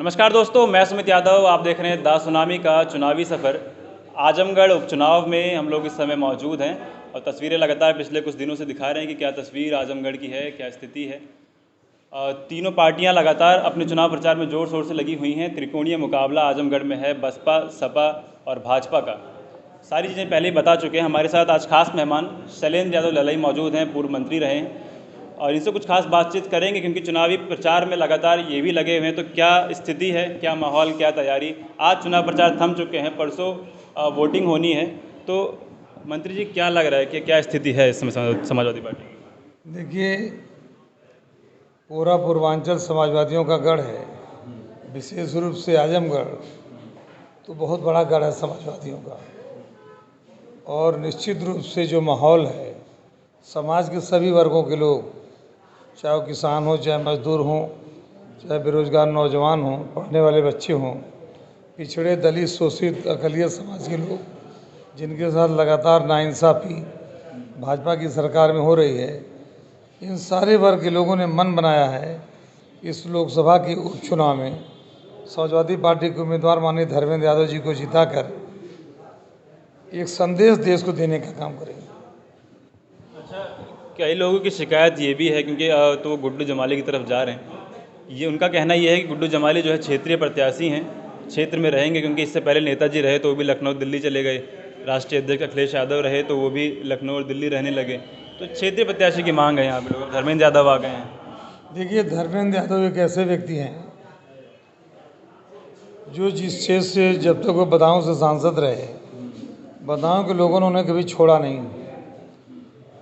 नमस्कार दोस्तों, मैं सुमित यादव। आप देख रहे हैं दा सुनामी का चुनावी सफ़र। आजमगढ़ उपचुनाव में हम लोग इस समय मौजूद हैं और तस्वीरें लगातार पिछले कुछ दिनों से दिखा रहे हैं कि क्या तस्वीर आजमगढ़ की है, क्या स्थिति है। तीनों पार्टियां लगातार अपने चुनाव प्रचार में ज़ोर शोर से लगी हुई हैं। त्रिकोणीय मुकाबला आजमगढ़ में है, बसपा, सपा और भाजपा का। सारी चीज़ें पहले ही बता चुके हैं। हमारे साथ आज खास मेहमान शैलेंद्र यादव ललई मौजूद हैं, पूर्व मंत्री रहे हैं और इनसे कुछ खास बातचीत करेंगे क्योंकि चुनावी प्रचार में लगातार ये भी लगे हुए हैं। तो क्या स्थिति है, क्या माहौल, क्या तैयारी। आज चुनाव प्रचार थम चुके हैं, परसों वोटिंग होनी है। तो मंत्री जी, क्या लग रहा है कि क्या स्थिति है इस समय समाजवादी पार्टी की? देखिए, पूरा पूर्वांचल समाजवादियों का गढ़ है, विशेष रूप से आजमगढ़ तो बहुत बड़ा गढ़ है समाजवादियों का। और निश्चित रूप से जो माहौल है, समाज के सभी वर्गों के लोग, चाहे वो किसान हो, चाहे मजदूर हों, चाहे बेरोजगार नौजवान हों, पढ़ने वाले बच्चे हों, पिछड़े, दलित, शोषित, अक़लियत समाज के लोग, जिनके साथ लगातार नाइंसाफ़ी भाजपा की सरकार में हो रही है, इन सारे वर्ग के लोगों ने मन बनाया है इस लोकसभा के उपचुनाव में समाजवादी पार्टी के उम्मीदवार माननीय धर्मेंद्र यादव जी को जिताकर एक संदेश देश को देने का काम करेंगे। अच्छा, कई लोगों की शिकायत ये भी है क्योंकि तो वो गुड्डू जमाली की तरफ जा रहे हैं। ये उनका कहना ये है कि गुड्डू जमाली जो है क्षेत्रीय प्रत्याशी हैं, क्षेत्र में रहेंगे क्योंकि इससे पहले नेताजी रहे तो वो भी लखनऊ दिल्ली चले गए। राष्ट्रीय अध्यक्ष अखिलेश यादव रहे तो वो भी लखनऊ और दिल्ली रहने लगे। तो क्षेत्रीय प्रत्याशी की मांग है यहाँ पे, लोग धर्मेंद्र यादव आ गए हैं। देखिए, धर्मेंद्र यादव एक ऐसे व्यक्ति हैं जो जिस क्षेत्र से जब तक वो बदायूं से सांसद रहे, बदायूं के लोगों ने उन्हें कभी छोड़ा नहीं।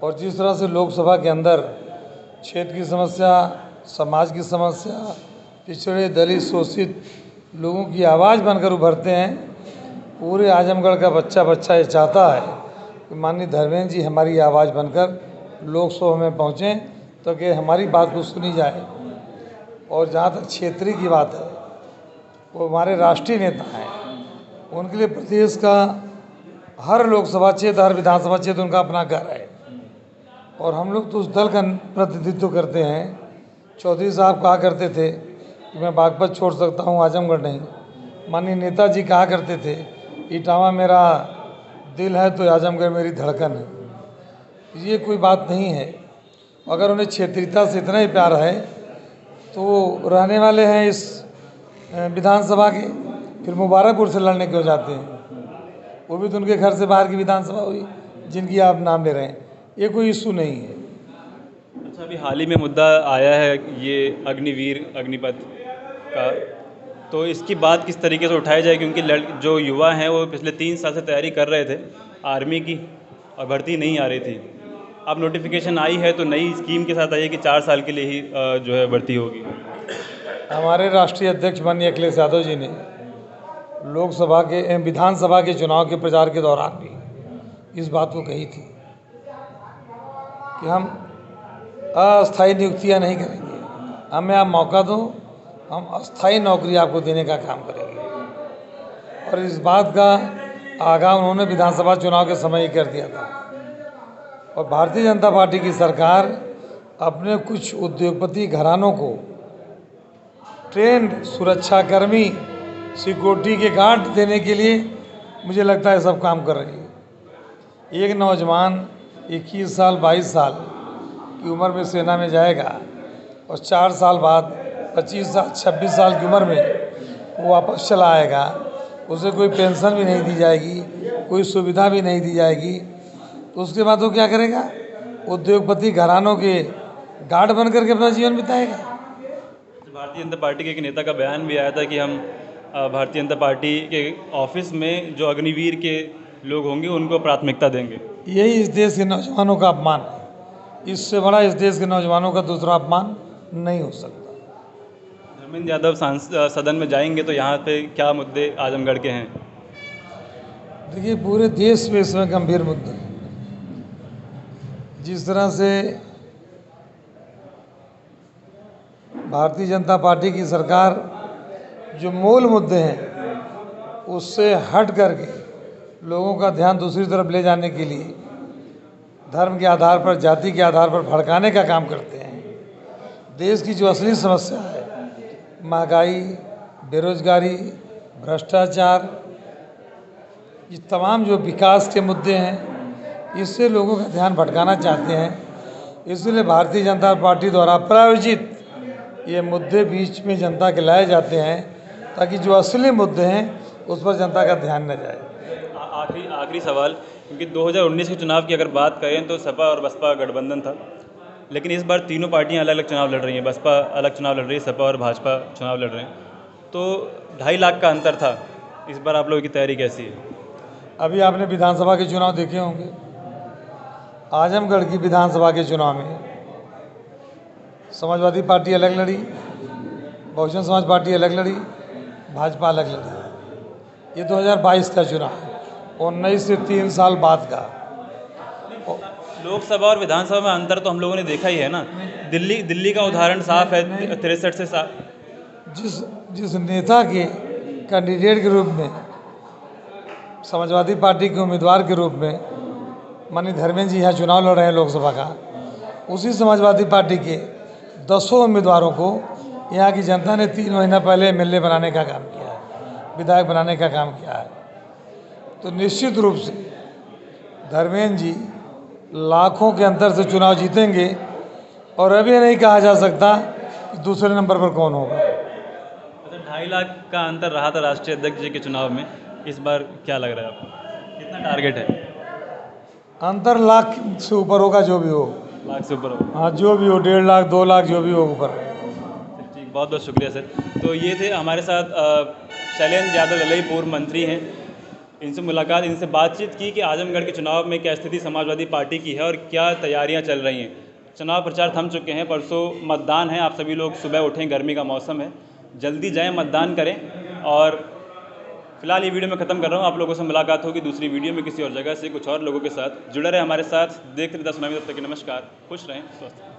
और जिस तरह से लोकसभा के अंदर क्षेत्र की समस्या, समाज की समस्या, पिछड़े, दलित, शोषित लोगों की आवाज़ बनकर उभरते हैं, पूरे आजमगढ़ का बच्चा बच्चा ये चाहता है कि माननीय धर्मेंद्र जी हमारी आवाज़ बनकर लोकसभा में पहुँचें तो कि हमारी बात को सुनी जाए। और जहाँ तक क्षेत्रीय की बात है, वो हमारे राष्ट्रीय नेता हैं, उनके लिए प्रदेश का हर लोकसभा क्षेत्र, हर विधानसभा क्षेत्र उनका अपना घर है। और हम लोग तो उस दल का प्रतिनिधित्व करते हैं। चौधरी साहब कहा करते थे कि मैं बागपत छोड़ सकता हूँ, आजमगढ़ नहीं। माननीय नेताजी कहा करते थे, इटावा मेरा दिल है तो आजमगढ़ मेरी धड़कन है। ये कोई बात नहीं है। अगर उन्हें क्षेत्रीयता से इतना ही प्यार है तो वो रहने वाले हैं इस विधानसभा के, फिर मुबारकपुर से लड़ने क्यों जाते हैं? वो भी तो उनके घर से बाहर की विधानसभा हुई जिनकी आप नाम ले रहे हैं। ये कोई इशू नहीं है। अच्छा, अभी हाल ही में मुद्दा आया है ये अग्निवीर, अग्निपथ का, तो इसकी बात किस तरीके से उठाई जाए क्योंकि जो युवा हैं वो पिछले 3 साल से तैयारी कर रहे थे आर्मी की और भर्ती नहीं आ रही थी। अब नोटिफिकेशन आई है तो नई स्कीम के साथ आई है कि 4 साल के लिए ही जो है भर्ती होगी। हमारे राष्ट्रीय अध्यक्ष माननीय अखिलेश यादव जी ने लोकसभा के, विधानसभा के चुनाव के प्रचार के दौरान भी इस बात को कही थी कि हम अस्थायी नियुक्तियां नहीं करेंगे, हमें आप मौका दो, हम अस्थायी नौकरी आपको देने का काम करेंगे। और इस बात का आगाह उन्होंने विधानसभा चुनाव के समय ही कर दिया था। और भारतीय जनता पार्टी की सरकार अपने कुछ उद्योगपति घरानों को ट्रेंड सुरक्षाकर्मी, सिक्योरिटी के गार्ड देने के लिए मुझे लगता है सब काम कर रही है। एक नौजवान 21 साल 22 साल की उम्र में सेना में जाएगा और 4 साल बाद 25 साल 26 साल की उम्र में वो वापस चला आएगा, उसे कोई पेंशन भी नहीं दी जाएगी, कोई सुविधा भी नहीं दी जाएगी, तो उसके बाद वो क्या करेगा? उद्योगपति घरानों के गार्ड बन करके अपना जीवन बिताएगा। भारतीय जनता पार्टी के एक नेता का बयान भी आया था कि हम भारतीय जनता पार्टी के ऑफिस में जो अग्निवीर के लोग होंगे उनको प्राथमिकता देंगे। यही इस देश के नौजवानों का अपमान है। इससे बड़ा इस देश के नौजवानों का दूसरा अपमान नहीं हो सकता। धर्मेंद्र यादव सदन में जाएंगे तो यहाँ पे क्या मुद्दे आजमगढ़ के हैं? देखिए, पूरे देश में इसमें गंभीर मुद्दे हैं। जिस तरह से भारतीय जनता पार्टी की सरकार जो मूल मुद्दे हैं उससे हट करके लोगों का ध्यान दूसरी तरफ ले जाने के लिए धर्म के आधार पर, जाति के आधार पर भड़काने का काम करते हैं। देश की जो असली समस्या है, महंगाई, बेरोजगारी, भ्रष्टाचार, ये तमाम जो विकास के मुद्दे हैं, इससे लोगों का ध्यान भटकाना चाहते हैं। इसलिए भारतीय जनता पार्टी द्वारा प्रायोजित ये मुद्दे बीच में जनता के लाए जाते हैं, ताकि जो असली मुद्दे हैं उस पर जनता का ध्यान न जाए। आखिरी सवाल, क्योंकि 2019 के चुनाव की अगर बात करें तो सपा और बसपा गठबंधन था, लेकिन इस बार तीनों पार्टियां अलग अलग चुनाव लड़ रही हैं। बसपा अलग चुनाव लड़ रही है, सपा और भाजपा चुनाव लड़ रहे हैं, तो 2.5 लाख का अंतर था। इस बार आप लोगों की तैयारी कैसी है? अभी आपने विधानसभा के चुनाव देखे होंगे। आजमगढ़ की विधानसभा के चुनाव में समाजवादी पार्टी अलग लड़ी, बहुजन समाज पार्टी अलग लड़ी, भाजपा अलग लड़ी। ये 2022 का चुनाव है, 19 से 3 साल बाद का। लोकसभा और विधानसभा में अंतर तो हम लोगों ने देखा ही है ना। दिल्ली का उदाहरण साफ है, 63 से जिस नेता के कैंडिडेट के रूप में, समाजवादी पार्टी के उम्मीदवार के रूप में माननीय धर्मेंद्र जी यहाँ चुनाव लड़ रहे हैं लोकसभा का, उसी समाजवादी पार्टी के 10 उम्मीदवारों को यहाँ की जनता ने 3 महीना पहले MLA बनाने का काम किया है, विधायक बनाने का काम किया है। तो निश्चित रूप से धर्मेंद्र जी लाखों के अंतर से चुनाव जीतेंगे, और अभी नहीं कहा जा सकता कि दूसरे नंबर पर कौन होगा। अच्छा, 2.5 लाख का अंतर रहा था राष्ट्रीय अध्यक्ष जी के चुनाव में, इस बार क्या लग रहा है आपको, कितना टारगेट है? अंतर लाख से ऊपर होगा, जो भी हो। लाख से ऊपर होगा? हाँ, जो भी हो, 1.5 लाख 2 लाख जो भी हो ऊपर। ठीक, बहुत बहुत शुक्रिया सर। तो ये थे हमारे साथ शैलेंद्र यादव ललई, पूर्व मंत्री हैं। इनसे मुलाकात, इनसे बातचीत की कि आजमगढ़ के चुनाव में क्या स्थिति समाजवादी पार्टी की है और क्या तैयारियां चल रही हैं। चुनाव प्रचार थम चुके हैं, परसों मतदान है। आप सभी लोग सुबह उठें, गर्मी का मौसम है, जल्दी जाएं, मतदान करें। और फिलहाल ये वीडियो मैं ख़त्म कर रहा हूँ। आप लोगों से मुलाकात होगी दूसरी वीडियो में किसी और जगह से, कुछ और लोगों के साथ। जुड़े रहें हमारे साथ, देखते रहिए 10 सुनामी। तब तक के नमस्कार, खुश रहें, स्वस्थ रहें।